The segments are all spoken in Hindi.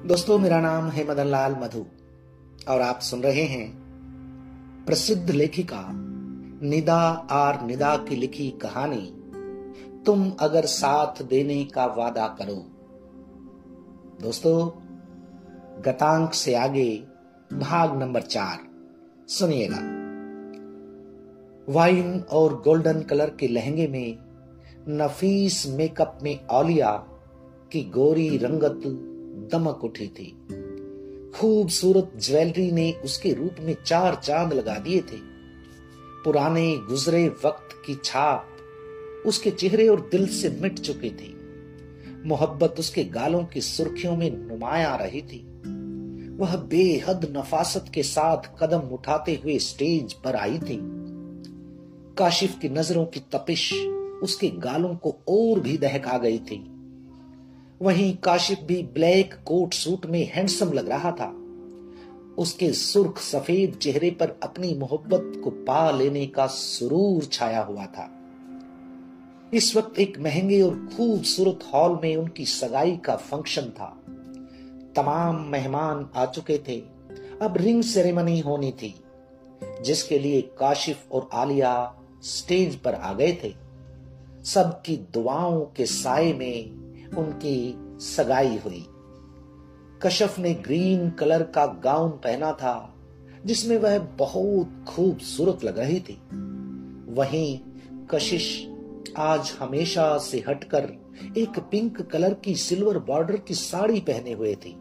दोस्तों, मेरा नाम है मदन लाल मधु और आप सुन रहे हैं प्रसिद्ध लेखिका निदा आर निदा की लिखी कहानी तुम अगर साथ देने का वादा करो। दोस्तों, गतांक से आगे भाग नंबर 4 सुनिएगा। वाइन और गोल्डन कलर के लहंगे में, नफीस मेकअप में औलिया की गोरी रंगत दमक उठी थी। खूबसूरत ज्वेलरी ने उसके रूप में 4 चांद लगा दिए थे। पुराने गुजरे वक्त की छाप उसके चेहरे और दिल से मिट चुकी थी। मोहब्बत उसके गालों की सुर्खियों में नुमाया रही थी। वह बेहद नफासत के साथ कदम उठाते हुए स्टेज पर आई थी। काशिफ की नजरों की तपिश उसके गालों को और भी दहका गई थी। वहीं काशिफ भी ब्लैक कोट सूट में हैंडसम लग रहा था। उसके सुर्ख सफेद चेहरे पर अपनी मोहब्बत को पा लेने का सुरूर छाया हुआ था। इस वक्त एक महंगे और खूबसूरत हॉल में उनकी सगाई का फंक्शन था। तमाम मेहमान आ चुके थे। अब रिंग सेरेमनी होनी थी, जिसके लिए काशिफ और आलिया स्टेज पर आ गए थे। सबकी दुआओं के साए में उनकी सगाई हुई। कशफ ने ग्रीन कलर का गाउन पहना था, जिसमें वह बहुत खूबसूरत लग रही थी। वहीं कशिश आज हमेशा से हटकर एक पिंक कलर की सिल्वर बॉर्डर की साड़ी पहने हुए थी।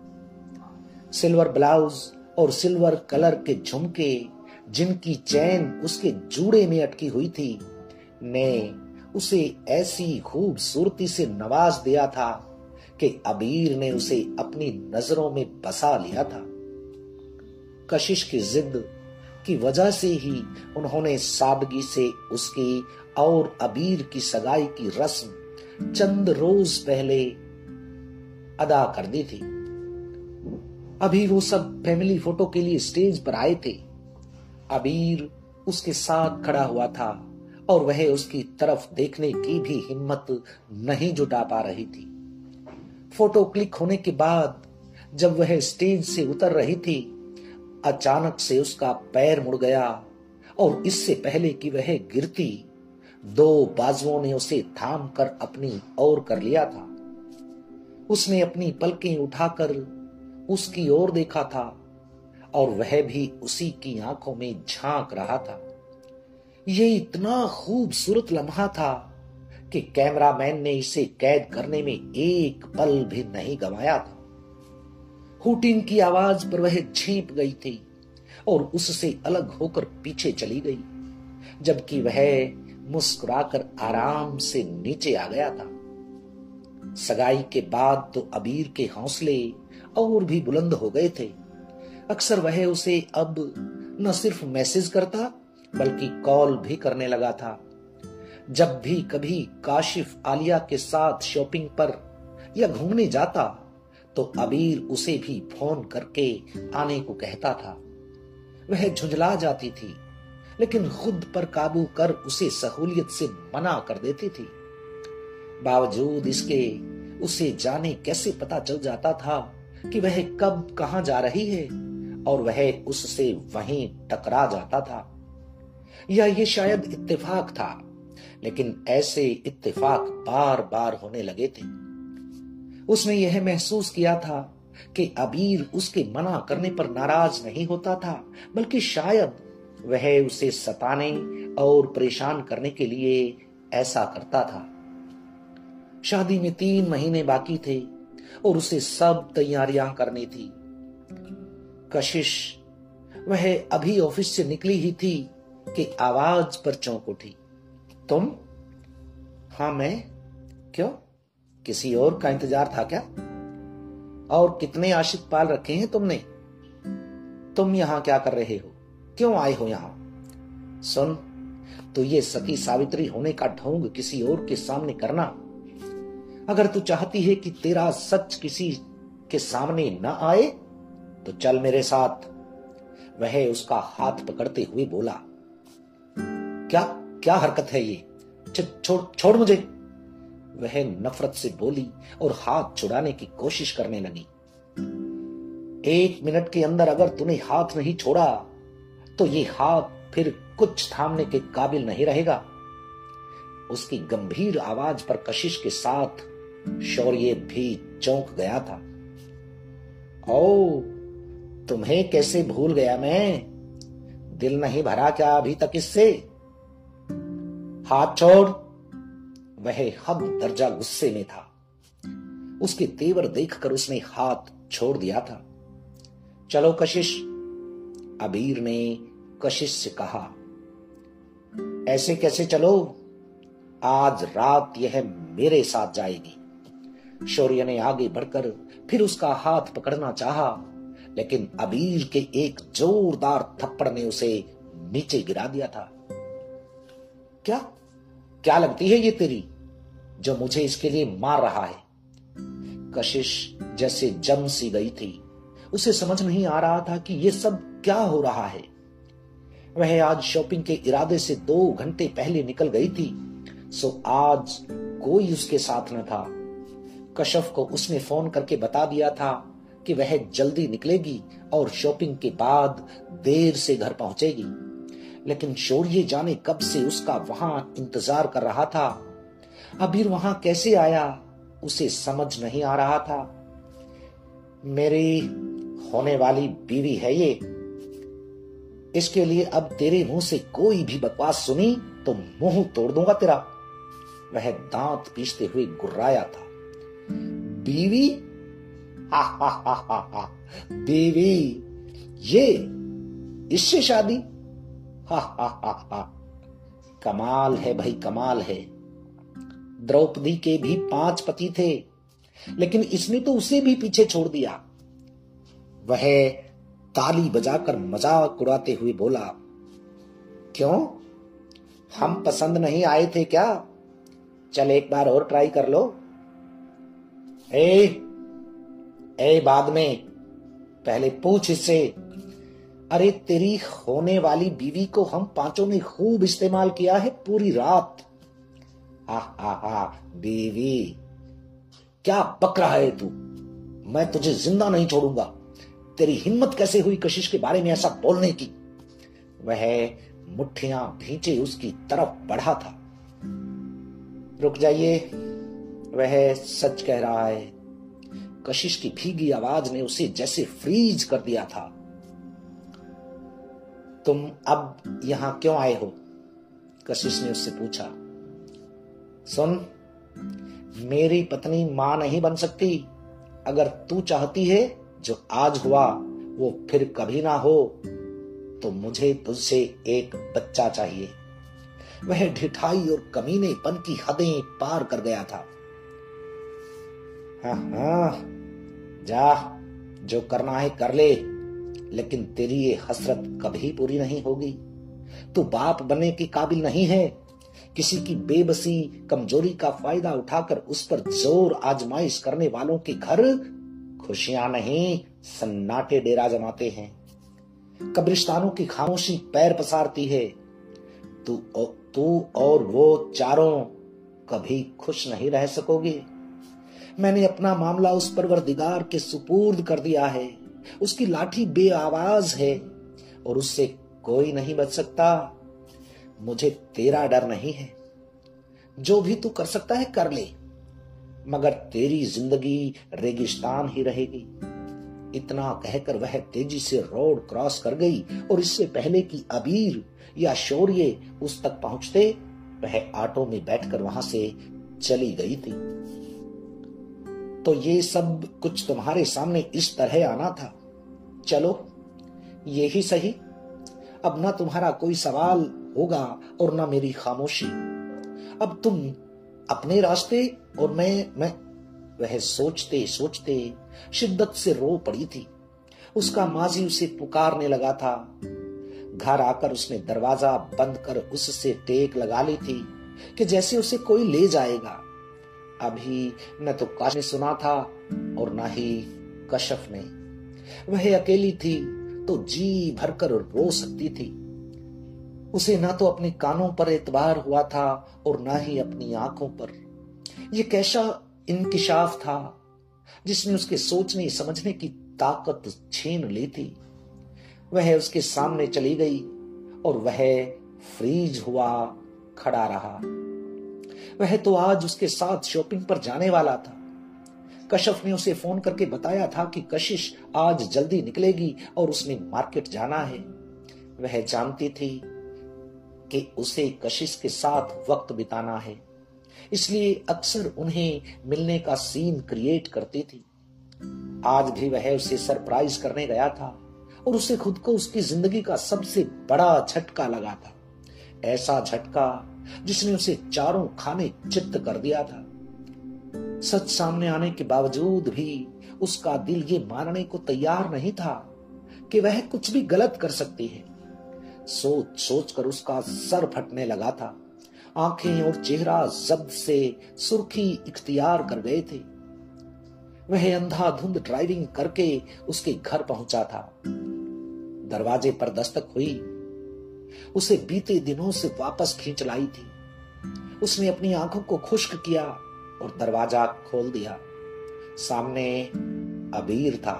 सिल्वर ब्लाउज और सिल्वर कलर के झुमके, जिनकी चैन उसके जूड़े में अटकी हुई थी, ने उसे ऐसी खूबसूरती से नवाज दिया था कि अबीर ने उसे अपनी नजरों में बसा लिया था। कशिश की जिद की वजह से ही उन्होंने सादगी से उसकी और अबीर की सगाई की रस्म चंद रोज पहले अदा कर दी थी। अभी वो सब फैमिली फोटो के लिए स्टेज पर आए थे। अबीर उसके साथ खड़ा हुआ था और वह उसकी तरफ देखने की भी हिम्मत नहीं जुटा पा रही थी। फोटो क्लिक होने के बाद जब वह स्टेज से उतर रही थी, अचानक से उसका पैर मुड़ गया और इससे पहले कि वह गिरती, 2 बाजुओं ने उसे थाम कर अपनी ओर कर लिया था। उसने अपनी पलकें उठाकर उसकी ओर देखा था और वह भी उसी की आंखों में झांक रहा था। ये इतना खूबसूरत लम्हा था कि कैमरामैन ने इसे कैद करने में एक पल भी नहीं गंवाया था। हुटिंग की आवाज पर वह झेंप गई थी और उससे अलग होकर पीछे चली गई, जबकि वह मुस्कुराकर आराम से नीचे आ गया था। सगाई के बाद तो अबीर के हौसले और भी बुलंद हो गए थे। अक्सर वह उसे अब न सिर्फ मैसेज करता बल्कि कॉल भी करने लगा था। जब भी कभी काशिफ आलिया के साथ शॉपिंग पर या घूमने जाता तो अबीर उसे भी फोन करके आने को कहता था। वह झुंझला जाती थी, लेकिन खुद पर काबू कर उसे सहूलियत से मना कर देती थी। बावजूद इसके उसे जाने कैसे पता चल जाता था कि वह कब कहां जा रही है और वह उससे वहीं टकरा जाता था। या ये शायद इत्तेफाक था, लेकिन ऐसे इत्तेफाक बार बार होने लगे थे। उसने यह महसूस किया था कि अबीर उसके मना करने पर नाराज नहीं होता था, बल्कि शायद वह उसे सताने और परेशान करने के लिए ऐसा करता था। शादी में 3 महीने बाकी थे और उसे सब तैयारियां करनी थी। कशिश वह अभी ऑफिस से निकली ही थी कि आवाज पर चौंक उठी। तुम? हाँ, मैं। क्यों, किसी और का इंतजार था क्या? और कितने आशिक पाल रखे हैं तुमने? तुम यहां क्या कर रहे हो? क्यों आए हो यहां? सुन, तो ये सती सावित्री होने का ढोंग किसी और के सामने करना। अगर तू चाहती है कि तेरा सच किसी के सामने न आए तो चल मेरे साथ। वह उसका हाथ पकड़ते हुए बोला। क्या क्या हरकत है ये? छोड़ मुझे। वह नफरत से बोली और हाथ छुड़ाने की कोशिश करने लगी। 1 मिनट के अंदर अगर तूने हाथ नहीं छोड़ा तो ये हाथ फिर कुछ थामने के काबिल नहीं रहेगा। उसकी गंभीर आवाज पर कशिश के साथ शौर्य भी चौंक गया था। ओ, तुम्हें कैसे भूल गया मैं? दिल नहीं भरा क्या अभी तक इससे? हाथ छोड़। वह हद दर्जा गुस्से में था। उसके तेवर देखकर उसने हाथ छोड़ दिया था। चलो कशिश, अबीर ने कशिश से कहा। ऐसे कैसे चलो? आज रात यह मेरे साथ जाएगी। शौर्य ने आगे बढ़कर फिर उसका हाथ पकड़ना चाहा, लेकिन अबीर के एक जोरदार थप्पड़ ने उसे नीचे गिरा दिया था। क्या क्या लगती है ये तेरी, जो मुझे इसके लिए मार रहा है? कशिश जैसे जम सी गई थी। उसे समझ नहीं आ रहा था कि ये सब क्या हो रहा है। वह आज शॉपिंग के इरादे से 2 घंटे पहले निकल गई थी, सो आज कोई उसके साथ न था। कशफ को उसने फोन करके बता दिया था कि वह जल्दी निकलेगी और शॉपिंग के बाद देर से घर पहुंचेगी, लेकिन शौर्य जाने कब से उसका वहां इंतजार कर रहा था। अबीर वहां कैसे आया उसे समझ नहीं आ रहा था। मेरी होने वाली बीवी है ये, इसके लिए अब तेरे मुंह से कोई भी बकवास सुनी तो मुंह तोड़ दूंगा तेरा। वह दांत पीसते हुए गुर्राया था। बीवी? हा हा हा हा हा, बीवी? ये इससे शादी? हा हा हा हा, कमाल है भाई, कमाल है। द्रौपदी के भी 5 पति थे, लेकिन इसने तो उसे भी पीछे छोड़ दिया। वह ताली बजाकर मजाक उड़ाते हुए बोला। क्यों, हम पसंद नहीं आए थे क्या? चल एक बार और ट्राई कर लो। बाद में, पहले पूछ इससे। अरे तेरी होने वाली बीवी को हम 5 ने खूब इस्तेमाल किया है पूरी रात। हा हा हा, बीवी? क्या बक रहा है तू? मैं तुझे जिंदा नहीं छोड़ूंगा। तेरी हिम्मत कैसे हुई कशिश के बारे में ऐसा बोलने की? वह मुट्ठियां भींचे उसकी तरफ बढ़ा था। रुक जाइए, वह सच कह रहा है। कशिश की भीगी आवाज ने उसे जैसे फ्रीज कर दिया था। तुम अब यहां क्यों आए हो? कशिश ने उससे पूछा। सुन, मेरी पत्नी मां नहीं बन सकती। अगर तू चाहती है जो आज हुआ वो फिर कभी ना हो, तो मुझे तुझसे एक बच्चा चाहिए। वह ढिठाई और कमीनेपन की हदें पार कर गया था। हाँ, जा, जो करना है कर ले, लेकिन तेरी ये हसरत कभी पूरी नहीं होगी। तू बाप बनने के काबिल नहीं है। किसी की बेबसी, कमजोरी का फायदा उठाकर उस पर जोर आजमाइश करने वालों के घर खुशियां नहीं, सन्नाटे डेरा जमाते हैं। कब्रिस्तानों की खामोशी पैर पसारती है। तू और वो चारों कभी खुश नहीं रह सकोगे। मैंने अपना मामला उस परवरदिगार के सुपुर्द कर दिया है। उसकी लाठी बेआवाज है और उससे कोई नहीं बच सकता। मुझे तेरा डर नहीं है। जो भी तू कर सकता है कर ले, मगर तेरी जिंदगी रेगिस्तान ही रहेगी। इतना कहकर वह तेजी से रोड क्रॉस कर गई और इससे पहले कि अबीर या शौर्य उस तक पहुंचते, वह ऑटो में बैठकर वहां से चली गई थी। तो ये सब कुछ तुम्हारे सामने इस तरह आना था। चलो, ये ही सही। अब ना तुम्हारा कोई सवाल होगा और ना मेरी खामोशी। अब तुम अपने रास्ते और मैं वह सोचते सोचते शिद्दत से रो पड़ी थी। उसका माजी उसे पुकारने लगा था। घर आकर उसने दरवाजा बंद कर उससे टेक लगा ली थी कि जैसे उसे कोई ले जाएगा। अभी न तो काश ने सुना था और न ही कशफ ने। वह अकेली थी तो जी भरकर रो सकती थी। उसे ना तो अपने कानों पर एतबार हुआ था और ना ही अपनी आंखों पर। यह कैसा इंकिशाफ था जिसने उसके सोचने समझने की ताकत छीन ली थी। वह उसके सामने चली गई और वह फ्रीज हुआ खड़ा रहा। वह तो आज उसके साथ शॉपिंग पर जाने वाला था। कशफ ने उसे फोन करके बताया था कि कशिश आज जल्दी निकलेगी और उसने मार्केट जाना है। वह जानती थी कि उसे कशिश के साथ वक्त बिताना है, इसलिए अक्सर उन्हें मिलने का सीन क्रिएट करती थी। आज भी वह उसे सरप्राइज करने गया था और उसे खुद को उसकी जिंदगी का सबसे बड़ा झटका लगा था। ऐसा झटका जिसने उसे चारों खाने चित्त कर दिया था। सच सामने आने के बावजूद भी उसका दिल ये मानने को तैयार नहीं था कि वह कुछ भी गलत कर सकती है। सोच सोच कर उसका सर फटने लगा था। आंखें और चेहरा जब्त से सुर्खी इख्तियार कर गए थे। वह अंधाधुंध ड्राइविंग करके उसके घर पहुंचा था। दरवाजे पर दस्तक हुई। उसे बीते दिनों से वापस खींच लाई थी। उसने अपनी आंखों को खुश्क किया और दरवाजा खोल दिया। सामने अबीर था।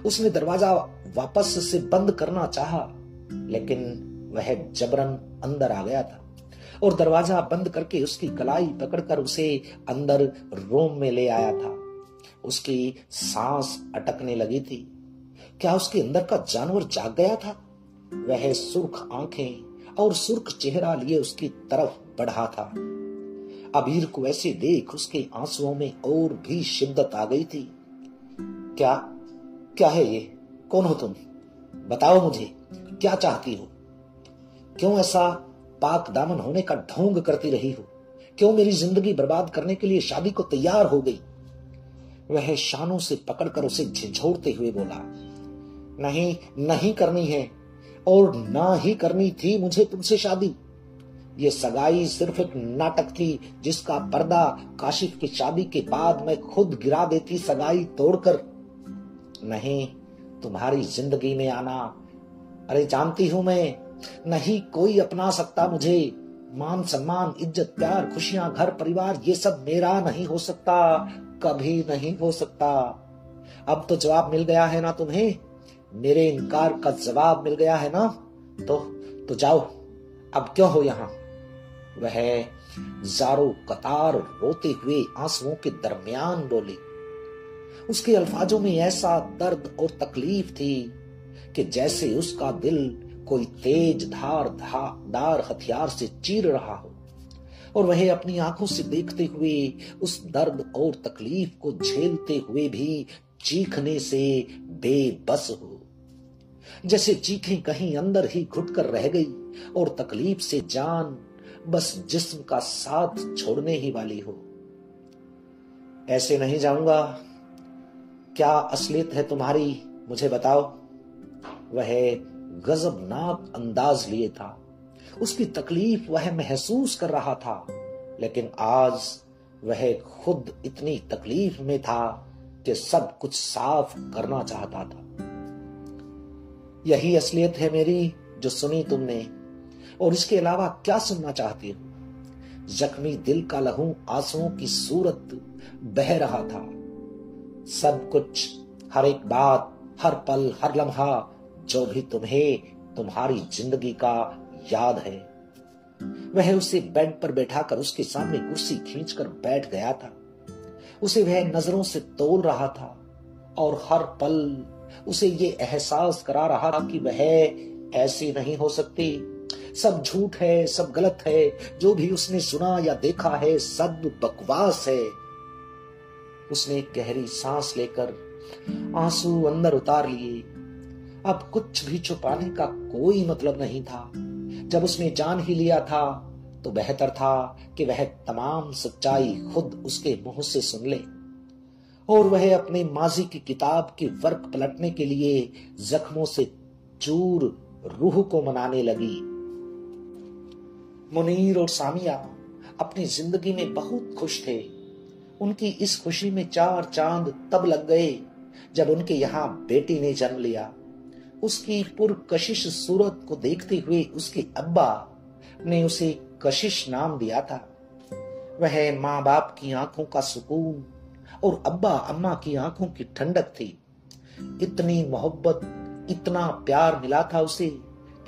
उसने दरवाजा वापस से बंद करना चाहा, लेकिन वह जबरन अंदर आ गया था और दरवाजा बंद करके उसकी कलाई पकड़कर उसे अंदर रूम में ले आया था। उसकी सांस अटकने लगी थी। क्या उसके अंदर का जानवर जाग गया था? वह सुर्ख आंखें और सुर्ख चेहरा लिए उसकी तरफ बढ़ा था। अबीर को ऐसे देख उसके आंसुओं में और भी शिद्दत आ गई थी। क्या क्या है ये? कौन हो तुम? बताओ मुझे, क्या चाहती हो? क्यों ऐसा पाक दामन होने का ढोंग करती रही हो? क्यों मेरी जिंदगी बर्बाद करने के लिए शादी को तैयार हो गई? वह शानों से पकड़कर उसे झिझोड़ते हुए बोला, नहीं नहीं करनी है और ना ही करनी थी मुझे तुमसे शादी। ये सगाई सिर्फ एक नाटक थी जिसका पर्दा काशिफ की शादी के बाद मैं खुद गिरा देती सगाई तोड़कर। नहीं, तुम्हारी जिंदगी में आना, अरे जानती हूं मैं, नहीं कोई अपना सकता मुझे। मान सम्मान इज्जत प्यार खुशियां घर परिवार ये सब मेरा नहीं हो सकता, कभी नहीं हो सकता। अब तो जवाब मिल गया है ना तुम्हें? मेरे इनकार का जवाब मिल गया है ना? तो जाओ, अब क्यों हो यहां? वह जारो कतार रोते हुए आंसुओं के दरमियान बोली। उसके अल्फाजों में ऐसा दर्द और तकलीफ थी कि जैसे उसका दिल कोई तेज धारदार हथियार से चीर रहा हो और वह अपनी आंखों से देखते हुए उस दर्द और तकलीफ को झेलते हुए भी चीखने से बेबस हो। जैसे चीखें कहीं अंदर ही घुटकर रह गई और तकलीफ से जान बस जिस्म का साथ छोड़ने ही वाली हो। ऐसे नहीं जाऊंगा। क्या असलियत है तुम्हारी, मुझे बताओ। वह गजबनाक अंदाज लिए था। उसकी तकलीफ वह महसूस कर रहा था, लेकिन आज वह खुद इतनी तकलीफ में था कि सब कुछ साफ करना चाहता था। यही असलियत है मेरी जो सुनी तुमने, और इसके अलावा क्या सुनना चाहती हो? जख्मी दिल का लहू आंसुओं की सूरत बह रहा था। सब कुछ, हर एक बात, हर पल, हर लम्हा, जो भी तुम्हें तुम्हारी जिंदगी का याद है। वह उसे बेड पर बैठाकर उसके सामने कुर्सी खींचकर बैठ गया था। उसे वह नजरों से तोल रहा था और हर पल उसे ये एहसास करा रहा था कि वह ऐसी नहीं हो सकती। सब झूठ है, सब गलत है, जो भी उसने सुना या देखा है सब बकवास है। उसने गहरी सांस लेकर आंसू अंदर उतार लिए। अब कुछ भी छुपाने का कोई मतलब नहीं था। जब उसने जान ही लिया था तो बेहतर था कि वह तमाम सच्चाई खुद उसके मुंह से सुन ले। और वह अपने माजी की किताब की वर्क पलटने के लिए जख्मों से चूर रूह को मनाने लगी। मुनीर और सामिया अपनी जिंदगी में बहुत खुश थे। उनकी इस खुशी में 4 चांद तब लग गए जब उनके यहाँ बेटी ने जन्म लिया। उसकी पुरकशिश सूरत को देखते हुए उसके अब्बा ने उसे कशिश नाम दिया था। वह माँ बाप की आंखों का सुकून और अब्बा अम्मा की आंखों की ठंडक थी। इतनी मोहब्बत, इतना प्यार मिला था उसे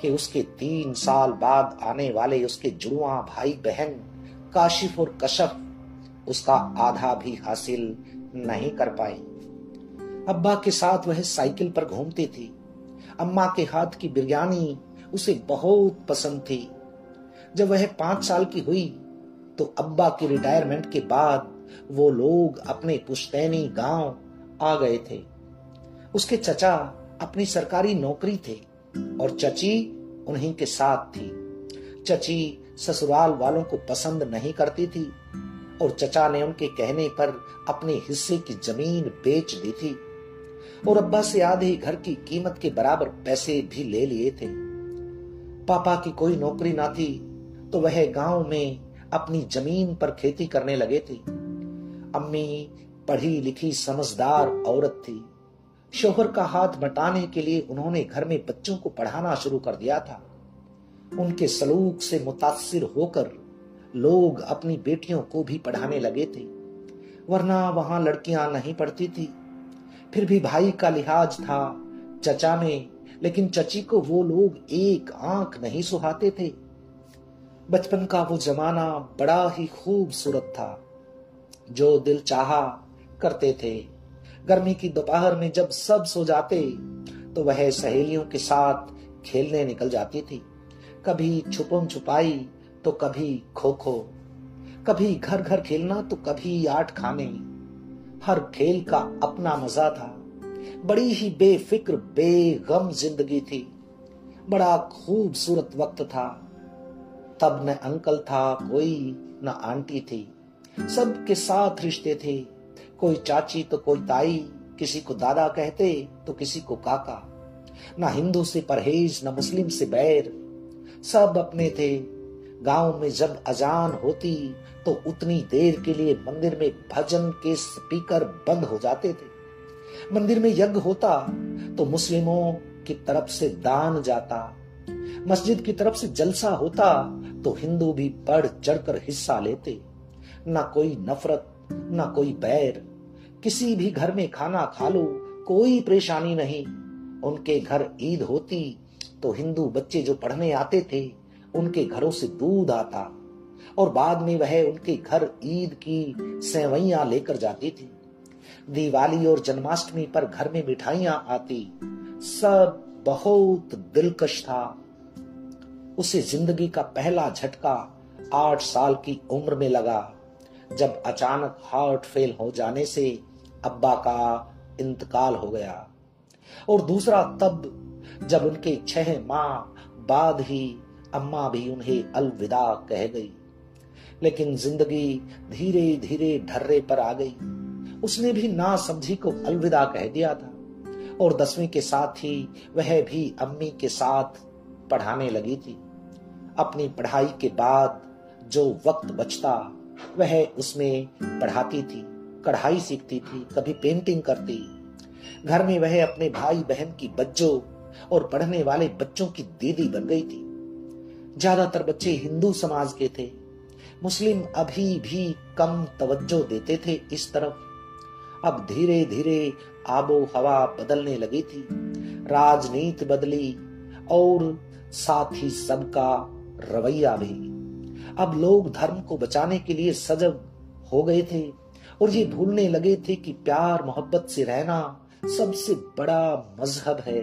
कि उसके 3 साल बाद आने वाले उसके जुड़वा भाई बहन काशिफ और कशफ उसका आधा भी हासिल नहीं कर पाए। अब्बा के साथ वह साइकिल पर घूमती थी। अम्मा के हाथ की बिरयानी उसे बहुत पसंद थी। जब वह 5 साल की हुई तो अब्बा की रिटायरमेंट के बाद वो लोग अपने पुश्तैनी गांव आ गए थे। उसके चचा अपनी सरकारी नौकरी थे और चची उन्हीं के साथ थी। चची ससुराल वालों को पसंद नहीं करती थी और चचा ने उनके कहने पर अपने हिस्से की जमीन बेच दी थी और अब्बा से आधे घर की कीमत के बराबर पैसे भी ले लिए थे। पापा की कोई नौकरी ना थी तो वह गांव में अपनी जमीन पर खेती करने लगे थे। अम्मी पढ़ी लिखी समझदार औरत थी। शोहर का हाथ बटाने के लिए उन्होंने घर में बच्चों को पढ़ाना शुरू कर दिया था। उनके सलूक से मुतासिर होकर लोग अपनी बेटियों को भी पढ़ाने लगे थे, वरना वहां लड़कियां नहीं पढ़ती थी। फिर भी भाई का लिहाज था चचा में, लेकिन चची को वो लोग एक आंख नहीं सुहाते थे। बचपन का वो जमाना बड़ा ही खूबसूरत था। जो दिल चाहा करते थे। गर्मी की दोपहर में जब सब सो जाते तो वह सहेलियों के साथ खेलने निकल जाती थी। कभी छुपम छुपाई तो कभी खो खो, कभी घर घर खेलना तो कभी आठ खाने। हर खेल का अपना मजा था। बड़ी ही बेफिक्र बेगम जिंदगी थी। बड़ा खूबसूरत वक्त था। तब न अंकल था कोई, न आंटी थी। सबके साथ रिश्ते थे। कोई चाची तो कोई ताई, किसी को दादा कहते तो किसी को काका। न हिंदू से परहेज, न मुस्लिम से बैर। सब अपने थे। गांव में जब अजान होती तो उतनी देर के लिए मंदिर में भजन के स्पीकर बंद हो जाते थे। मंदिर में यज्ञ होता तो मुस्लिमों की तरफ से दान जाता। मस्जिद की तरफ से जलसा होता तो हिंदू भी बढ़ चढ़कर हिस्सा लेते। ना कोई नफरत, ना कोई बैर। किसी भी घर में खाना खा लो, कोई परेशानी नहीं। उनके घर ईद होती तो हिंदू बच्चे जो पढ़ने आते थे उनके घरों से दूध आता और बाद में वह उनके घर ईद की सेवैयां लेकर जाती थी। दिवाली और जन्माष्टमी पर घर में मिठाइयां आती। सब बहुत दिलकश था। उसे जिंदगी का पहला झटका 8 साल की उम्र में लगा, जब अचानक हार्ट फेल हो जाने से अब्बा का इंतकाल हो गया। और दूसरा तब जब उनके 6 माह बाद ही अम्मा भी उन्हें अलविदा कह गई। लेकिन जिंदगी धीरे धीरे ढर्रे पर आ गई। उसने भी ना समझी को अलविदा कह दिया था और 10वीं के साथ ही वह भी अम्मी के साथ पढ़ाने लगी थी। अपनी पढ़ाई के बाद जो वक्त बचता वह उसमें पढ़ाती थी, कढ़ाई सीखती थी, कभी पेंटिंग करती। घर में वह अपने भाई बहन की बच्चों और पढ़ने वाले बच्चों की दीदी बन गई थी। ज्यादातर बच्चे हिंदू समाज के थे। मुस्लिम अभी भी कम तवज्जो देते थे इस तरफ। अब धीरे धीरे आबो हवा बदलने लगी थी। राजनीति बदली और साथ ही सबका रवैया भी। अब लोग धर्म को बचाने के लिए सजग हो गए थे और ये भूलने लगे थे कि प्यार मोहब्बत से रहना सबसे बड़ा मजहब है।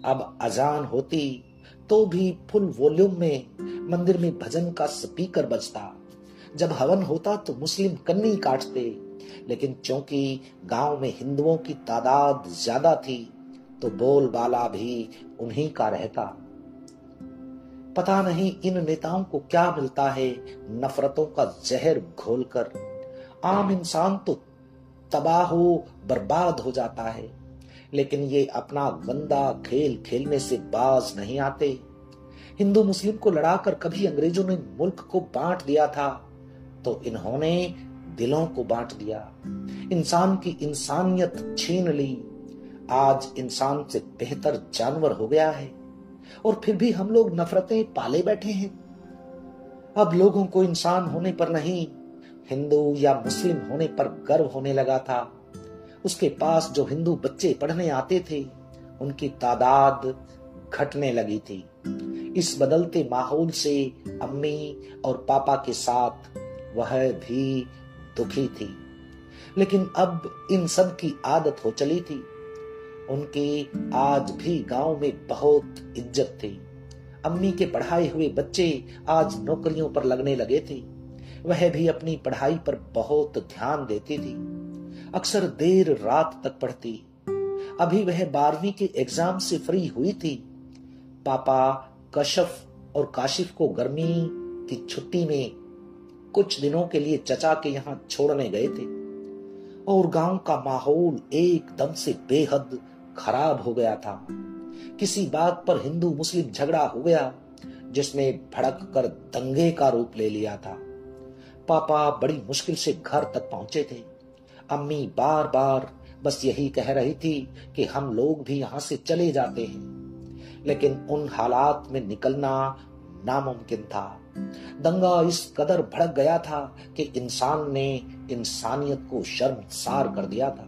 अब अजान होती तो भी फुल वॉल्यूम में मंदिर में भजन का स्पीकर बजता। जब हवन होता तो मुस्लिम कन्नी काटते, लेकिन चूंकि गांव में हिंदुओं की तादाद ज्यादा थी तो बोलबाला भी उन्हीं का रहता। पता नहीं इन नेताओं को क्या मिलता है नफरतों का जहर घोलकर। आम इंसान तो तबाह हो बर्बाद हो जाता है, लेकिन ये अपना गंदा खेल खेलने से बाज नहीं आते। हिंदू मुस्लिम को लड़ाकर कभी अंग्रेजों ने मुल्क को बांट दिया था तो इन्होंने दिलों को बांट दिया। इंसान की इंसानियत छीन ली। आज इंसान से बेहतर जानवर हो गया है और फिर भी हम लोग नफरतें पाले बैठे हैं। अब लोगों को इंसान होने पर नहीं, हिंदू या मुस्लिम होने पर गर्व होने लगा था। उसके पास जो हिंदू बच्चे पढ़ने आते थे उनकी तादाद घटने लगी थी। इस बदलते माहौल से अम्मी और पापा के साथ वह भी दुखी थी, लेकिन अब इन सब की आदत हो चली थी। उनकी आज भी गांव में बहुत इज्जत थी। अम्मी के पढ़ाए हुए बच्चे आज नौकरियों पर लगने लगे थे। वह भी अपनी पढ़ाई पर बहुत ध्यान देती थी। अक्सर देर रात तक पढ़ती। अभी वह 12वीं के एग्जाम से फ्री हुई थी। पापा कशफ और काशिफ को गर्मी की छुट्टी में कुछ दिनों के लिए चचा के यहाँ छोड़ने गए थे और गांव का माहौल एकदम से बेहद खराब हो गया था। किसी बात पर हिंदू मुस्लिम झगड़ा हो गया जिसने भड़क कर दंगे का रूप ले लिया था। पापा बड़ी मुश्किल से घर तक पहुंचे थे। अम्मी बार बार बस यही कह रही थी कि हम लोग भी यहां से चले जाते हैं, लेकिन उन हालात में निकलना नामुमकिन था। दंगा इस कदर भड़क गया था कि इंसान ने इंसानियत को शर्मसार कर दिया था।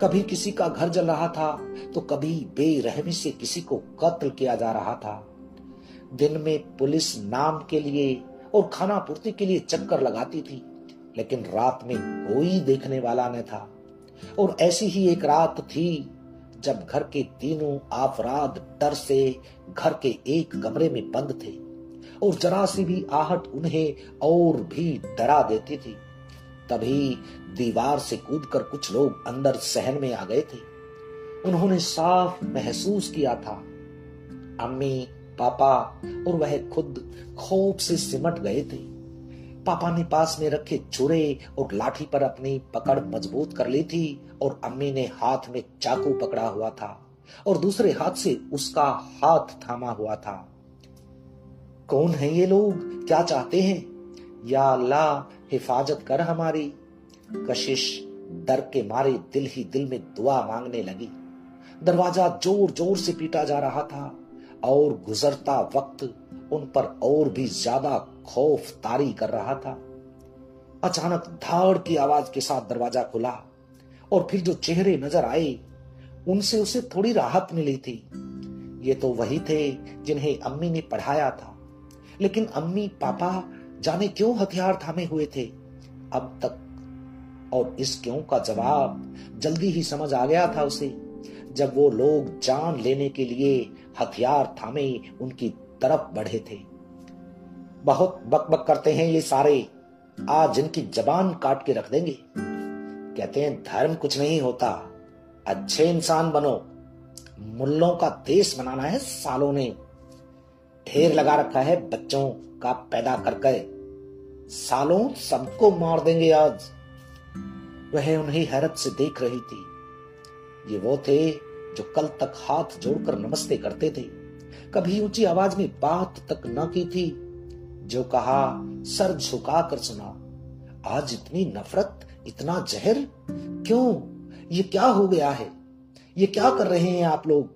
कभी किसी का घर जल रहा था तो कभी बेरहमी से किसी को कत्ल किया जा रहा था। दिन में पुलिस नाम के लिए और खाना पूर्ति के लिए चक्कर लगाती थी, लेकिन रात में कोई देखने वाला न था। और ऐसी ही एक रात थी जब घर के तीनों अफराद डर से घर के एक कमरे में बंद थे और जरा सी भी आहट उन्हें और भी डरा देती थी। तभी दीवार से कूदकर कुछ लोग अंदर सहन में आ गए थे। उन्होंने साफ महसूस किया था अम्मी, पापा और वह खुद खौफ से सिमट गए थे। पापा ने पास में रखे छुरे और लाठी पर अपनी पकड़ मजबूत कर ली थी और अम्मी ने हाथ में चाकू पकड़ा हुआ था और दूसरे हाथ से उसका हाथ थामा हुआ था। कौन है ये लोग? क्या चाहते हैं? या अल्लाह हिफाजत कर हमारी। कशिश डर के मारे दिल ही दिल में दुआ मांगने लगी। दरवाजा जोर जोर से पीटा जा रहा था और गुजरता वक्त उन पर और भी ज्यादा खौफ तारी कर रहा था। अचानक धाड़ की आवाज के साथ दरवाजा खुला और फिर जो चेहरे नजर आए उनसे उसे थोड़ी राहत मिली थी। ये तो वही थे जिन्हें अम्मी ने पढ़ाया था, लेकिन अम्मी पापा जाने क्यों हथियार थामे हुए थे अब तक। और इस क्यों का जवाब जल्दी ही समझ आ गया था उसे, जब वो लोग जान लेने के लिए हथियार थामे उनकी तरफ बढ़े थे। बहुत बकबक करते हैं ये सारे, आज इनकी जबान काट के रख देंगे। कहते हैं धर्म कुछ नहीं होता, अच्छे इंसान बनो। मुल्लों का देश बनाना है सालों ने। ढेर लगा रखा है बच्चों का पैदा करके, सालों सबको मार देंगे आज। वह उन्हें हैरत से देख रही थी। ये वो थे जो कल तक हाथ जोड़कर नमस्ते करते थे, कभी ऊंची आवाज में बात तक न की थी, जो कहा सर झुकाकर सुना। आज इतनी नफरत, इतना जहर क्यों? ये क्या हो गया है? ये क्या कर रहे हैं आप लोग?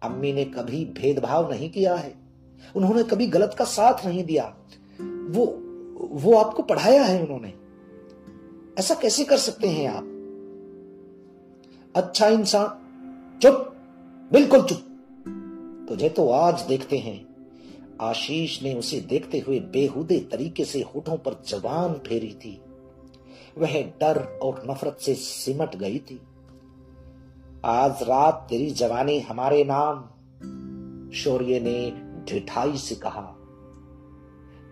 अम्मी ने कभी भेदभाव नहीं किया है, उन्होंने कभी गलत का साथ नहीं दिया। वो आपको पढ़ाया है उन्होंने, ऐसा कैसे कर सकते हैं आप? अच्छा इंसान, चुप, बिल्कुल चुप। तुझे तो आज देखते हैं। आशीष ने उसे देखते हुए बेहुदे तरीके से होठों पर जबान फेरी थी। वह डर और नफरत से सिमट गई थी। आज रात तेरी जवानी हमारे नाम, शौर्य ने ढिठाई से कहा।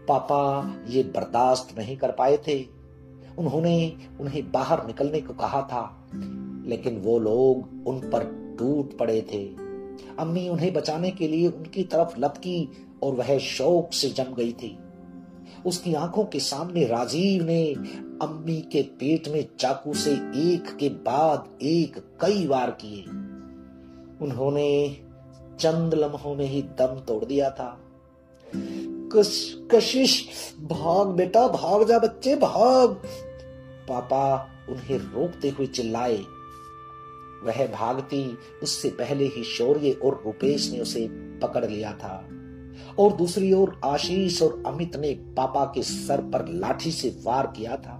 पापा ये बर्दाश्त नहीं कर पाए थे। उन्होंने उन्हें बाहर निकलने को कहा था, लेकिन वो लोग उन पर टूट पड़े थे। अम्मी उन्हें बचाने के लिए उनकी तरफ लपकी और वह शौक से जम गई थी। उसकी आंखों के सामने राजीव ने अम्मी के पेट में चाकू से एक के बाद एक कई वार किए। उन्होंने चंद लम्हों में ही दम तोड़ दिया था। कशिश, भाग बेटा, भाग जा बच्चे, भाग। पापा उन्हें रोकते हुए चिल्लाए। वह भागती उससे पहले ही शौर्य और रुपेश ने उसे पकड़ लिया था और दूसरी ओर आशीष और अमित ने पापा के सर पर लाठी से वार किया था।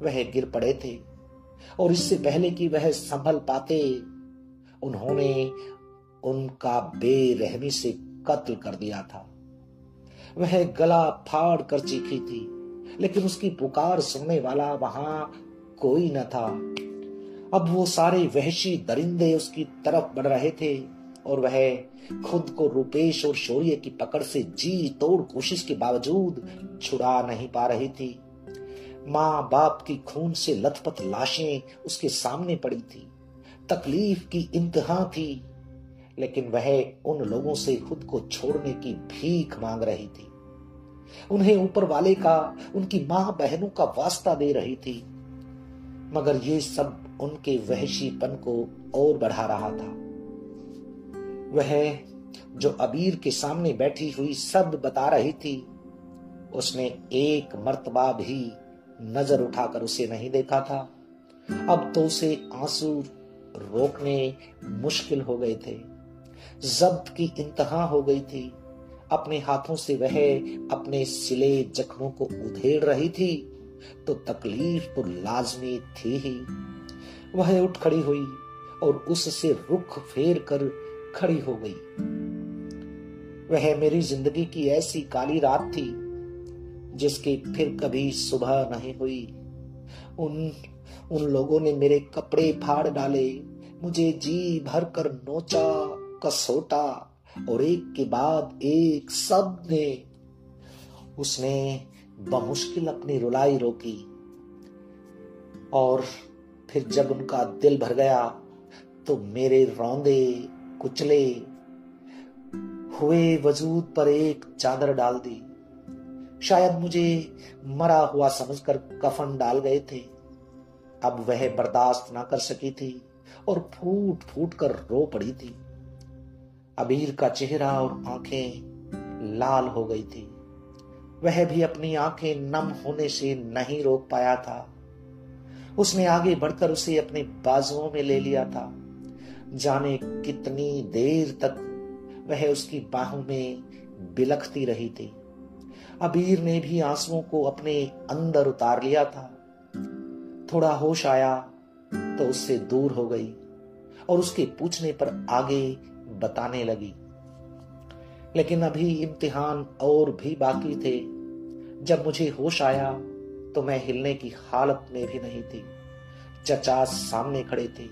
वह गिर पड़े थे। और इससे पहले कि वह संभल पाते, उन्होंने उनका बेरहमी से कत्ल कर दिया था। वह गला फाड़ कर चीखी थी, लेकिन उसकी पुकार सुनने वाला वहां कोई न था। अब वो सारे वहशी दरिंदे उसकी तरफ बढ़ रहे थे और वह खुद को रूपेश और शौर्य की पकड़ से जी तोड़ कोशिश के बावजूद छुड़ा नहीं पा रही थी। माँ बाप की खून से लथपथ लाशें उसके सामने पड़ी थी। तकलीफ की इंतहा थी, लेकिन वह उन लोगों से खुद को छोड़ने की भीख मांग रही थी। उन्हें ऊपर वाले का, उनकी मां बहनों का वास्ता दे रही थी, मगर ये सब उनके वहशीपन को और बढ़ा रहा था। वह जो अबीर के सामने बैठी हुई सब बता रही थी, उसने एक मर्तबा भी नजर उठाकर उसे नहीं देखा था। अब तो उसे आंसू रोकने मुश्किल हो गए थे। जब्त की इंतहा हो गई थी। अपने हाथों से वह अपने सिले जख्मों को उधेड़ रही थी, तो तकलीफ तो लाजमी थी ही। वह उठ खड़ी हुई और उससे रुख फेर कर खड़ी हो गई। वह मेरी जिंदगी की ऐसी काली रात थी जिसकी फिर कभी सुबह नहीं हुई। उन लोगों ने मेरे कपड़े फाड़ डाले, मुझे जी भर कर नोचा, कसोटा और एक के बाद एक सब ने। उसने बमुश्किल अपनी रुलाई रोकी और फिर जब उनका दिल भर गया तो मेरे रौंदे कुचले हुए वजूद पर एक चादर डाल दी। शायद मुझे मरा हुआ समझकर कफन डाल गए थे। अब वह बर्दाश्त ना कर सकी थी और फूट फूट कर रो पड़ी थी। अबीर का चेहरा और आंखें लाल हो गई थी। वह भी अपनी आंखें नम होने से नहीं रोक पाया था। उसने आगे बढ़कर उसे अपने बाजुओं में ले लिया था। जाने कितनी देर तक वह उसकी बाहों में बिलखती रही थी। अबीर ने भी आंसुओं को अपने अंदर उतार लिया था। थोड़ा होश आया तो उससे दूर हो गई और उसके पूछने पर आगे बताने लगी। लेकिन अभी इम्तिहान और भी बाकी थे। जब मुझे होश आया तो मैं हिलने की हालत में भी नहीं थी। चचा सामने खड़े थे।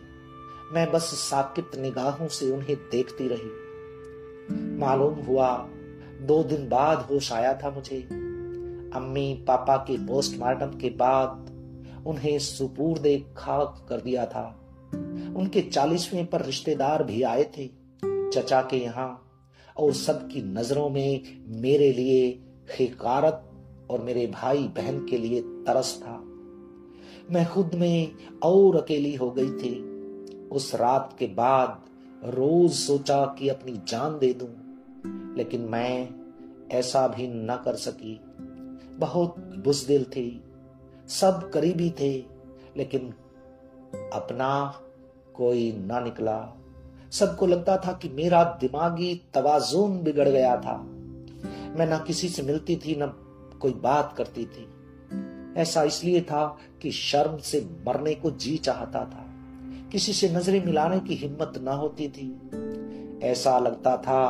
मैं बस साकित निगाहों से उन्हें देखती रही। मालूम हुआ 2 दिन बाद होश आया था मुझे। अम्मी पापा के पोस्टमार्टम के बाद उन्हें सुपुर्दे खाक कर दिया था। उनके 40वें पर रिश्तेदार भी आए थे चचा के यहाँ, और सबकी नजरों में मेरे लिए हिकारत और मेरे भाई बहन के लिए तरस था। मैं खुद में और अकेली हो गई थी। उस रात के बाद रोज सोचा कि अपनी जान दे दूं, लेकिन मैं ऐसा भी न कर सकी। बहुत बुज़दिल थी। सब करीबी थे, लेकिन अपना कोई ना निकला। सबको लगता था कि मेरा दिमागी तवाज़ुन बिगड़ गया था। मैं ना किसी से मिलती थी, न कोई बात करती थी। ऐसा इसलिए था कि शर्म से मरने को जी चाहता था। किसी से नजरें मिलाने की हिम्मत ना होती थी। ऐसा लगता था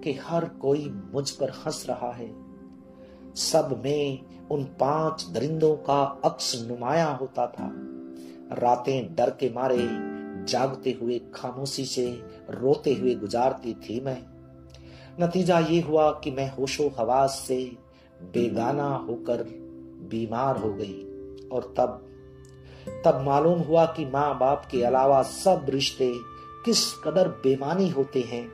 कि हर कोई मुझ पर हंस रहा है। सब में उन 5 दरिंदों का अक्स नुमाया होता था। रातें डर के मारे जागते हुए खामोशी से रोते हुए गुजारती थी मैं। नतीजा ये हुआ कि मैं होशो हवास से बेगाना होकर बीमार हो गई। और तब मालूम हुआ कि माँ बाप के अलावा सब रिश्ते किस कदर बेमानी होते हैं।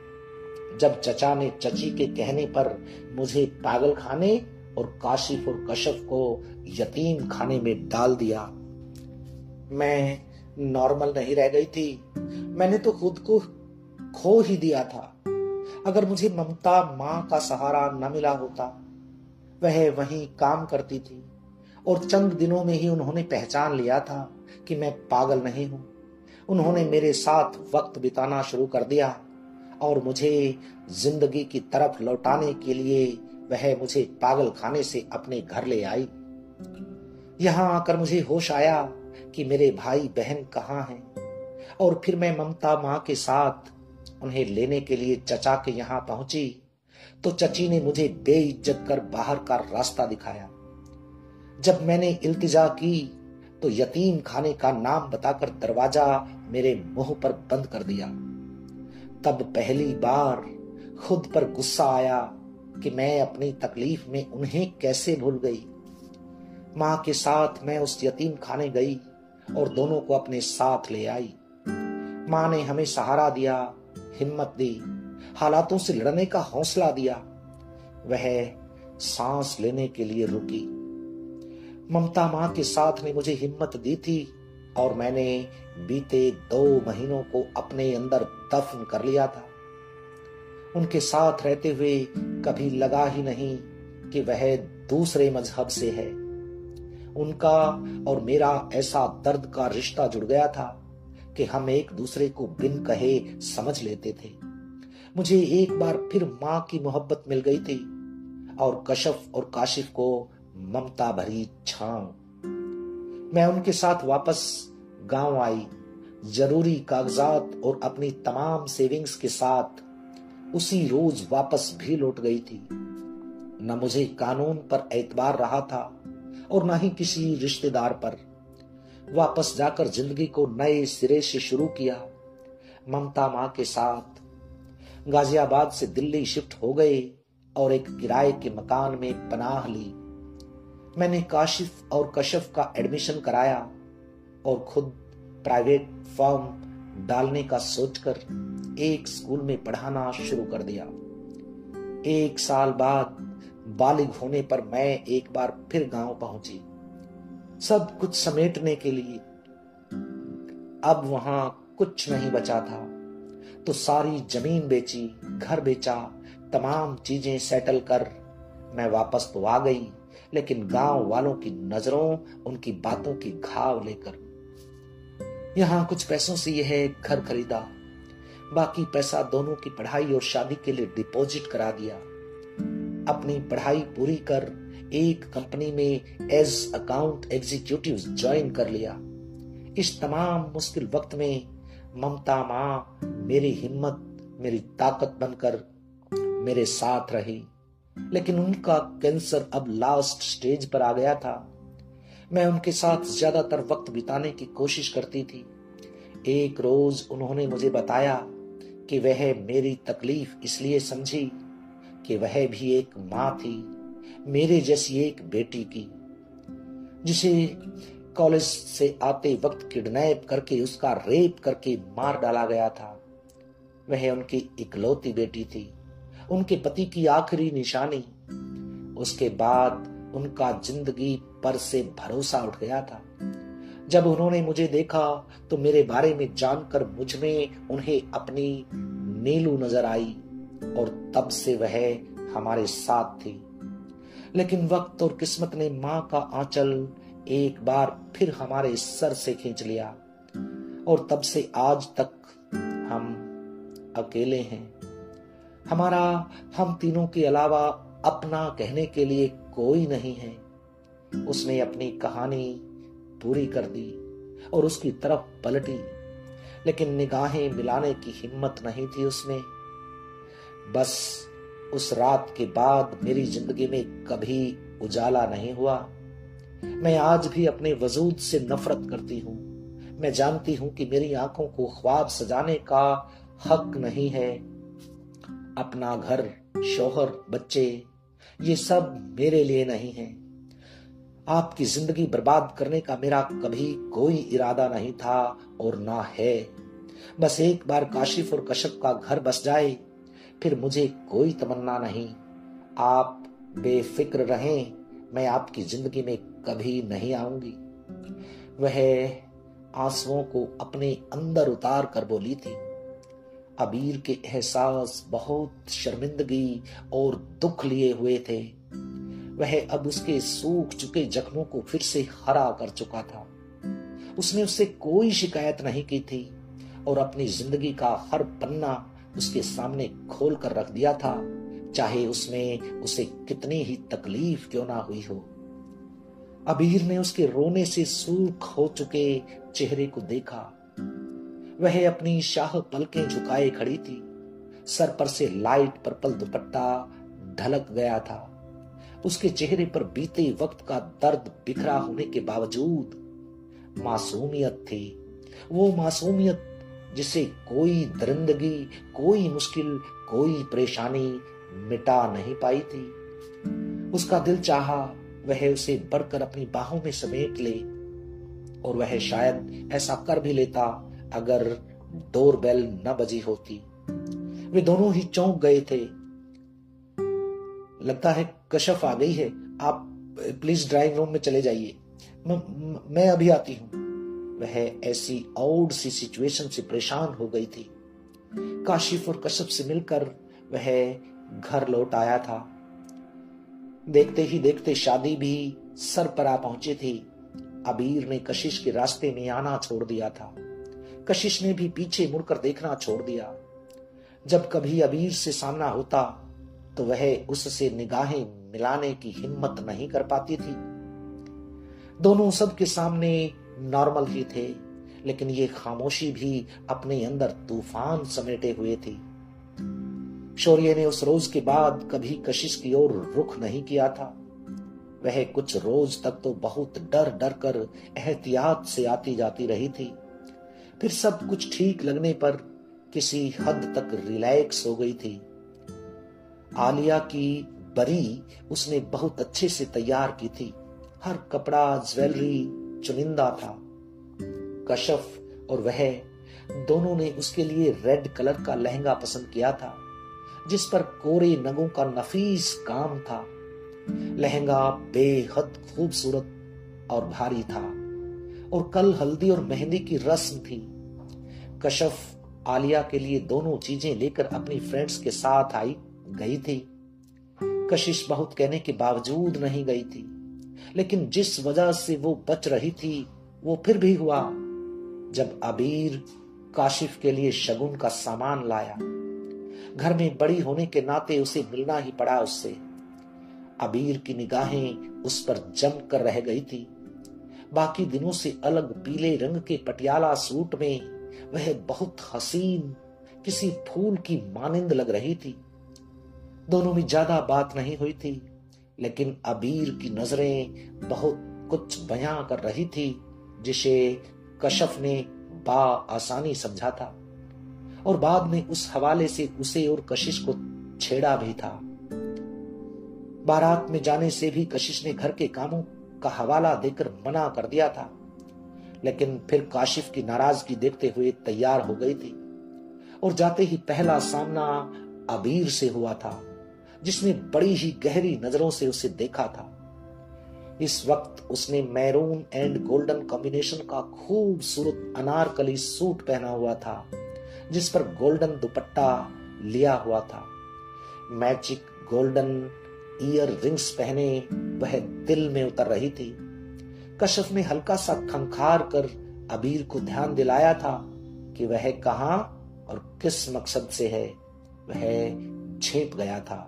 जब चचा ने चची के कहने पर मुझे पागल खाने और काशिफ और कशफ को यतीम खाने में डाल दिया। मैं नॉर्मल नहीं रह गई थी। मैंने तो खुद को खो ही दिया था। अगर मुझे ममता माँ का सहारा न मिला होता। वह वहीं काम करती थी और चंद दिनों में ही उन्होंने पहचान लिया था कि मैं पागल नहीं हूं। उन्होंने मेरे साथ वक्त बिताना शुरू कर दिया और मुझे जिंदगी की तरफ लौटाने के लिए वह मुझे पागल खाने से अपने घर ले आई। यहां आकर मुझे होश आया कि मेरे भाई बहन कहाँ हैं, और फिर मैं ममता माँ के साथ उन्हें लेने के लिए चचा के यहाँ पहुंची तो चची ने मुझे बेइज्जत कर बाहर का रास्ता दिखाया। जब मैंने इल्तिजा की तो यतीम खाने का नाम बताकर दरवाजा मेरे मुंह पर बंद कर दिया। तब पहली बार खुद पर गुस्सा आया कि मैं अपनी तकलीफ में उन्हें कैसे भूल गई। मां के साथ मैं उस यतीम खाने गई और दोनों को अपने साथ ले आई। मां ने हमें सहारा दिया, हिम्मत दी, हालातों से लड़ने का हौसला दिया। वह सांस लेने के लिए रुकी। ममता मां के साथ ने मुझे हिम्मत दी थी और मैंने बीते 2 महीनों को अपने अंदर दफन कर लिया था। उनके साथ रहते हुए कभी लगा ही नहीं कि वह दूसरे मजहब से है। उनका और मेरा ऐसा दर्द का रिश्ता जुड़ गया था कि हम एक दूसरे को बिन कहे समझ लेते थे। मुझे एक बार फिर मां की मोहब्बत मिल गई थी और कशफ और काशिफ को ममता भरी छांव। मैं उनके साथ वापस गांव आई, जरूरी कागजात और अपनी तमाम सेविंग्स के साथ उसी रोज वापस भी लौट गई थी। न मुझे कानून पर एतबार रहा था और न ही किसी रिश्तेदार पर। वापस जाकर जिंदगी को नए सिरे से शुरू किया। ममता मां के साथ गाजियाबाद से दिल्ली शिफ्ट हो गए और एक किराए के मकान में पनाह ली। मैंने काशिफ और कशफ का एडमिशन कराया और खुद प्राइवेट फॉर्म डालने का सोचकर एक स्कूल में पढ़ाना शुरू कर दिया। 1 साल बाद बालिग होने पर मैं एक बार फिर गांव पहुंची, सब कुछ समेटने के लिए। अब वहां कुछ नहीं बचा था तो सारी जमीन बेची, घर बेचा, तमाम चीजें सेटल कर मैं वापस तो आ गई, लेकिन गांव वालों की नजरों, उनकी बातों की घाव लेकर। यहां कुछ पैसों से यह घर खरीदा, बाकी पैसा दोनों की पढ़ाई और शादी के लिए डिपॉजिट करा दिया। अपनी पढ़ाई पूरी कर एक कंपनी में एज अकाउंट एग्जीक्यूटिव ज्वाइन कर लिया। इस तमाम मुश्किल वक्त में ममता मां मेरी हिम्मत, मेरी ताकत बनकर मेरे साथ रही। लेकिन उनका कैंसर अब लास्ट स्टेज पर आ गया था। मैं उनके साथ ज्यादातर वक्त बिताने की कोशिश करती थी। एक रोज उन्होंने मुझे बताया कि वह मेरी तकलीफ इसलिए समझी कि वह भी एक मां थी, मेरे जैसी एक बेटी की, जिसे कॉलेज से आते वक्त किडनैप करके उसका रेप करके मार डाला गया था। वह उनकी इकलौती बेटी थी, उनके पति की आखिरी निशानी। उसके बाद उनका जिंदगी पर से भरोसा उठ गया था। जब उन्होंने मुझे देखा तो मेरे बारे में जानकर मुझ में उन्हें अपनी नीलू नजर आई और तब से वह हमारे साथ थी। लेकिन वक्त और किस्मत ने मां का आंचल एक बार फिर हमारे सर से खींच लिया और तब से आज तक हम अकेले हैं। हमारा हम तीनों के अलावा अपना कहने के लिए कोई नहीं है। उसने अपनी कहानी पूरी कर दी और उसकी तरफ पलटी, लेकिन निगाहें मिलाने की हिम्मत नहीं थी उसमें। बस उस रात के बाद मेरी जिंदगी में कभी उजाला नहीं हुआ। मैं आज भी अपने वजूद से नफरत करती हूँ। मैं जानती हूँ कि मेरी आंखों को ख्वाब सजाने का हक नहीं है। अपना घर, शौहर, बच्चे, ये सब मेरे लिए नहीं है। आपकी जिंदगी बर्बाद करने का मेरा कभी कोई इरादा नहीं था और ना है। बस एक बार काशिफ और कशफ का घर बस जाए, फिर मुझे कोई तमन्ना नहीं। आप बेफिक्र रहें, मैं आपकी जिंदगी में कभी नहीं आऊंगी। वह आंसुओं को अपने अंदर उतार कर बोली थी। अबीर के एहसास बहुत शर्मिंदगी और दुख लिए हुए थे। वह अब उसके सूख चुके जख्मों को फिर से हरा कर चुका था। उसने उससे कोई शिकायत नहीं की थी और अपनी जिंदगी का हर पन्ना उसके सामने खोल कर रख दिया था, चाहे उसमें उसे कितनी ही तकलीफ क्यों ना हुई हो। अबीर ने उसके रोने से सूख हो चुके चेहरे को देखा। वह अपनी शाह पलकें झुकाए खड़ी थी। सर पर से लाइट पर्पल दुपट्टा ढलक गया था। उसके चेहरे पर बीते वक्त का दर्द बिखरा होने के बावजूद मासूमियत थी। वो मासूमियत जिसे कोई दरिंदगी, कोई मुश्किल, कोई परेशानी मिटा नहीं पाई थी। उसका दिल चाहा वह उसे बढ़कर अपनी बाहों में समेट ले, और वह शायद ऐसा कर भी लेता अगर डोरबेल न बजी होती। वे दोनों ही चौंक गए थे। लगता है कशफ आ गई है, आप प्लीज ड्राइंग रूम में चले जाइए, मैं अभी आती हूं। वह ऐसी औड सी सिचुएशन से परेशान हो गई थी। काशिफ और कशफ से मिलकर वह घर लौट आया था। देखते ही देखते शादी भी सर पर आ पहुंची थी। अबीर ने कशिश के रास्ते में आना छोड़ दिया था। कशिश ने भी पीछे मुड़कर देखना छोड़ दिया। जब कभी अबीर से सामना होता तो वह उससे निगाहें मिलाने की हिम्मत नहीं कर पाती थी। दोनों सबके सामने नॉर्मल ही थे, लेकिन ये खामोशी भी अपने अंदर तूफान समेटे हुए थी। शौर्य ने उस रोज के बाद कभी कशिश की ओर रुख नहीं किया था। वह कुछ रोज तक तो बहुत डर डर कर एहतियात से आती जाती रही थी। फिर सब कुछ ठीक लगने पर किसी हद तक रिलैक्स हो गई थी। आलिया की बरी उसने बहुत अच्छे से तैयार की थी। हर कपड़ा, ज्वेलरी चुनिंदा था। कशफ और वह दोनों ने उसके लिए रेड कलर का लहंगा पसंद किया था, जिस पर कोरे नगों का नफीस काम था। लहंगा बेहद खूबसूरत और भारी था, और कल हल्दी और मेहंदी की रस्म थी। कशफ आलिया के लिए दोनों चीजें लेकर अपनी फ्रेंड्स के साथ गई थी। कशिश बहुत कहने के बावजूद नहीं गई थी, लेकिन जिस वजह से वो बच रही थी वो फिर भी हुआ। जब अबीर काशिफ के लिए शगुन का सामान लाया, घर में बड़ी होने के नाते उसे मिलना ही पड़ा उससे। अबीर की निगाहें उस पर जम कर रह गई थी। बाकी दिनों से अलग पीले रंग के पटियाला सूट में वह बहुत हसीन, किसी फूल की मानिंद लग रही थी। दोनों में ज्यादा बात नहीं हुई थी, लेकिन अबीर की नजरें बहुत कुछ बयां कर रही थी, जिसे कशफ ने आसानी समझा था, और बाद में उस हवाले से उसे और कशिश को छेड़ा भी था। बारात में जाने से भी कशिश ने घर के कामों का हवाला देकर मना कर दिया था, लेकिन फिर काशिफ की नाराजगी देखते हुए तैयार हो गई थी। और जाते ही पहला सामना अबीर से हुआ था, जिसने बड़ी ही गहरी नजरों से उसे देखा था। इस वक्त उसने मैरून एंड गोल्डन कॉम्बिनेशन का खूबसूरत अनारकली सूट पहना हुआ था, जिस पर गोल्डन दुपट्टा लिया हुआ था। मैजिक गोल्डन ईयर रिंग्स पहने वह दिल में उतर रही थी। कशफ ने हल्का सा खंखार कर अबीर को ध्यान दिलाया था कि वह कहां और किस मकसद से है। वह झेप गया था।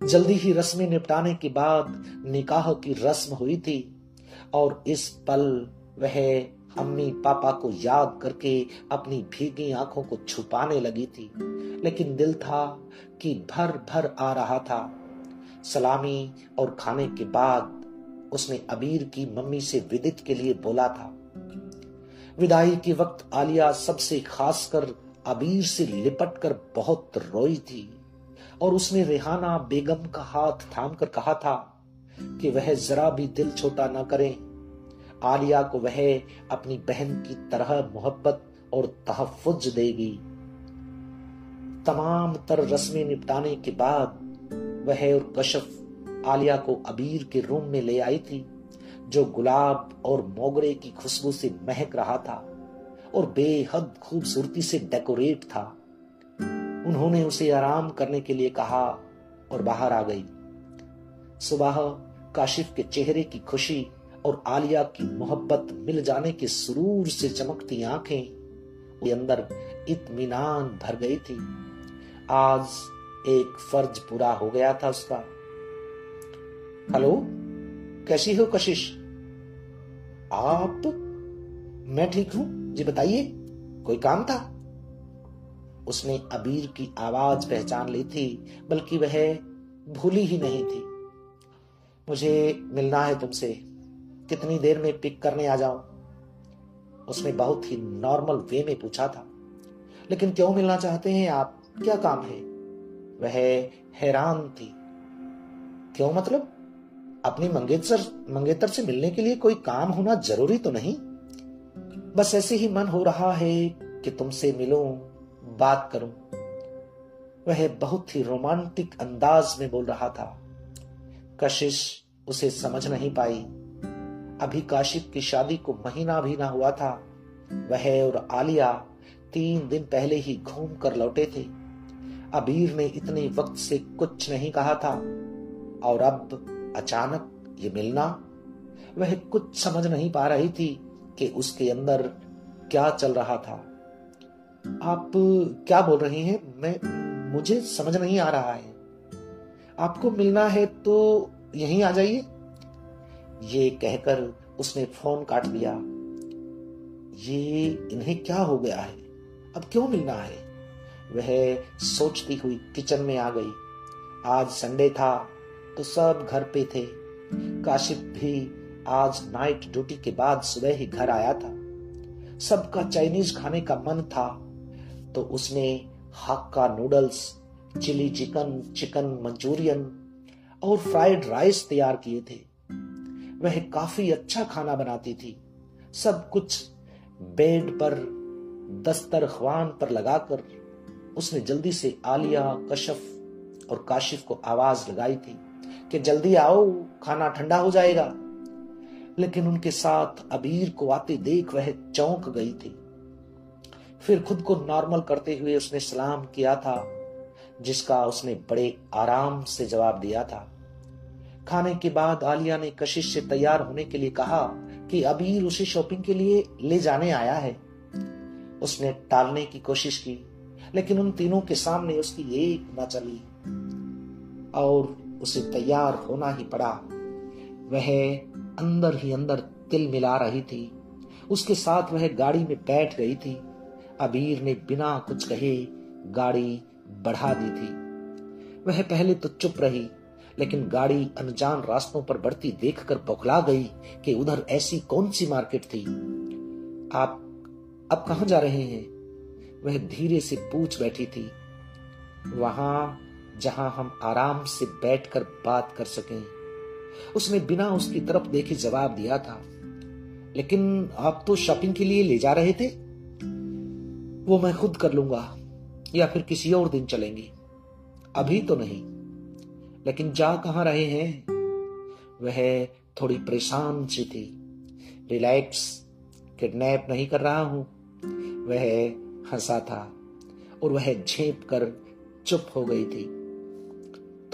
जल्दी ही रस्में निपटाने के बाद निकाह की रस्म हुई थी, और इस पल वह अम्मी पापा को याद करके अपनी भीगी आंखों को छुपाने लगी थी, लेकिन दिल था कि भर भर आ रहा था। सलामी और खाने के बाद उसने अबीर की मम्मी से विदित के लिए बोला था। विदाई के वक्त आलिया सबसे खासकर अबीर से लिपट कर बहुत रोई थी, और उसने रेहाना बेगम का हाथ थामकर कहा था कि वह जरा भी दिल छोटा न करें। आलिया को वह अपनी बहन की तरह मोहब्बत और तहफ्फुज देगी। तमाम तर रस्में निपटाने के बाद वह और कशफ आलिया को अबीर के रूम में ले आई थी, जो गुलाब और मोगरे की खुशबू से महक रहा था और बेहद खूबसूरती से डेकोरेट था। उन्होंने उसे आराम करने के लिए कहा और बाहर आ गई। सुबह काशिफ के चेहरे की खुशी और आलिया की मोहब्बत मिल जाने के सुरूर से चमकती आंखें उसके अंदर इत्मीनान भर गई थी। आज एक फर्ज पूरा हो गया था उसका। हेलो, कैसी हो कशिश? आप? मैं ठीक हूं जी, बताइए, कोई काम था? उसने अबीर की आवाज पहचान ली थी, बल्कि वह भूली ही नहीं थी। मुझे मिलना है तुमसे, कितनी देर में पिक करने आ जाऊं? उसने बहुत ही नॉर्मल वे में पूछा था। लेकिन क्यों मिलना चाहते हैं आप? क्या काम है? वह हैरान थी। क्यों मतलब? अपनी मंगेतर से मिलने के लिए कोई काम होना जरूरी तो नहीं, बस ऐसे ही मन हो रहा है कि तुमसे मिलूं, बात करूं। वह बहुत ही रोमांटिक अंदाज में बोल रहा था। कशिश उसे समझ नहीं पाई। अभी काशिफ की शादी को महीना भी ना हुआ था। वह और आलिया 3 दिन पहले ही घूम कर लौटे थे। अबीर ने इतने वक्त से कुछ नहीं कहा था, और अब अचानक ये मिलना। वह कुछ समझ नहीं पा रही थी कि उसके अंदर क्या चल रहा था। आप क्या बोल रही हैं? मुझे समझ नहीं आ रहा है। आपको मिलना है तो यहीं आ जाइए। ये कहकर उसने फोन काट दिया। ये इन्हें क्या हो गया है? अब क्यों मिलना है? वह सोचती हुई किचन में आ गई। आज संडे था तो सब घर पे थे। काशिफ भी आज नाइट ड्यूटी के बाद सुबह ही घर आया था। सबका चाइनीज खाने का मन था, तो उसने hakka noodles, chilli chicken, chicken manchurian और फ्राइड राइस तैयार किए थे। वह काफी अच्छा खाना बनाती थी। सब कुछ बेड पर दस्तरख्वान पर लगाकर उसने जल्दी से आलिया, कशफ और काशिफ को आवाज लगाई थी कि जल्दी आओ, खाना ठंडा हो जाएगा। लेकिन उनके साथ अबीर को आते देख वह चौंक गई थी। फिर खुद को नॉर्मल करते हुए उसने सलाम किया था, जिसका उसने बड़े आराम से जवाब दिया था। खाने के बाद आलिया ने कशिश से तैयार होने के लिए कहा कि अबीर उसे शॉपिंग के लिए ले जाने आया है। उसने टालने की कोशिश की, लेकिन उन तीनों के सामने उसकी एक न चली और उसे तैयार होना ही पड़ा। वह अंदर ही अंदर तिल मिला रही थी। उसके साथ वह गाड़ी में बैठ गई थी। अबीर ने बिना कुछ कहे गाड़ी बढ़ा दी थी। वह पहले तो चुप रही, लेकिन गाड़ी अनजान रास्तों पर बढ़ती देखकर बौखला गई कि उधर ऐसी कौन सी मार्केट थी। आप अब कहां जा रहे हैं? वह धीरे से पूछ बैठी थी। वहां जहां हम आराम से बैठकर बात कर सकें, उसने बिना उसकी तरफ देखे जवाब दिया था। लेकिन आप तो शॉपिंग के लिए ले जा रहे थे। वो मैं खुद कर लूंगा, या फिर किसी और दिन चलेंगे, अभी तो नहीं। लेकिन जा कहां रहे हैं? वह थोड़ी परेशान सी थी। रिलैक्स, किडनैप नहीं कर रहा हूं। वह हंसा था और वह झेप कर चुप हो गई थी।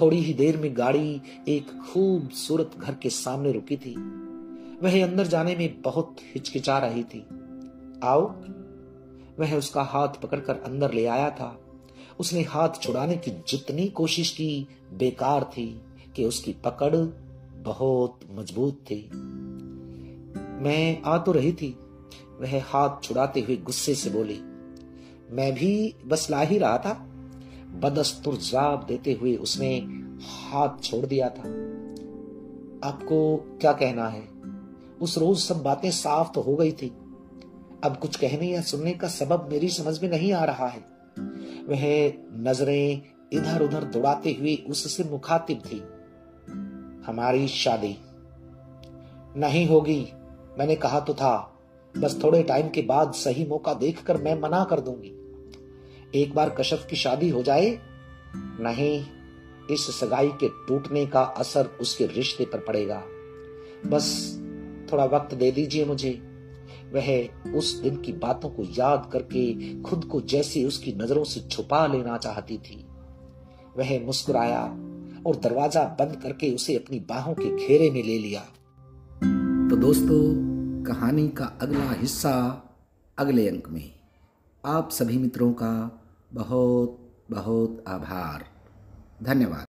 थोड़ी ही देर में गाड़ी एक खूबसूरत घर के सामने रुकी थी। वह अंदर जाने में बहुत हिचकिचा रही थी। आओ। वह उसका हाथ पकड़कर अंदर ले आया था। उसने हाथ छुड़ाने की जितनी कोशिश की, बेकार थी कि उसकी पकड़ बहुत मजबूत थी। मैं आ तो रही थी, वह हाथ छुड़ाते हुए गुस्से से बोली। मैं भी बस ला ही रहा था, बदस्तूर जवाब देते हुए उसने हाथ छोड़ दिया था। आपको क्या कहना है? उस रोज सब बातें साफ तो हो गई थी। अब कुछ कहने या सुनने का सबब मेरी समझ में नहीं आ रहा है। वह नजरें इधर उधर दौड़ाते हुए उससे मुखातिब थी। हमारी शादी नहीं होगी, मैंने कहा तो था। बस थोड़े टाइम के बाद सही मौका देखकर मैं मना कर दूंगी। एक बार कशफ की शादी हो जाए, नहीं, इस सगाई के टूटने का असर उसके रिश्ते पर पड़ेगा। बस थोड़ा वक्त दे दीजिए मुझे। वह उस दिन की बातों को याद करके खुद को जैसे उसकी नजरों से छुपा लेना चाहती थी। वह मुस्कुराया और दरवाजा बंद करके उसे अपनी बाहों के घेरे में ले लिया। तो दोस्तों, कहानी का अगला हिस्सा अगले अंक में। आप सभी मित्रों का बहुत बहुत आभार। धन्यवाद।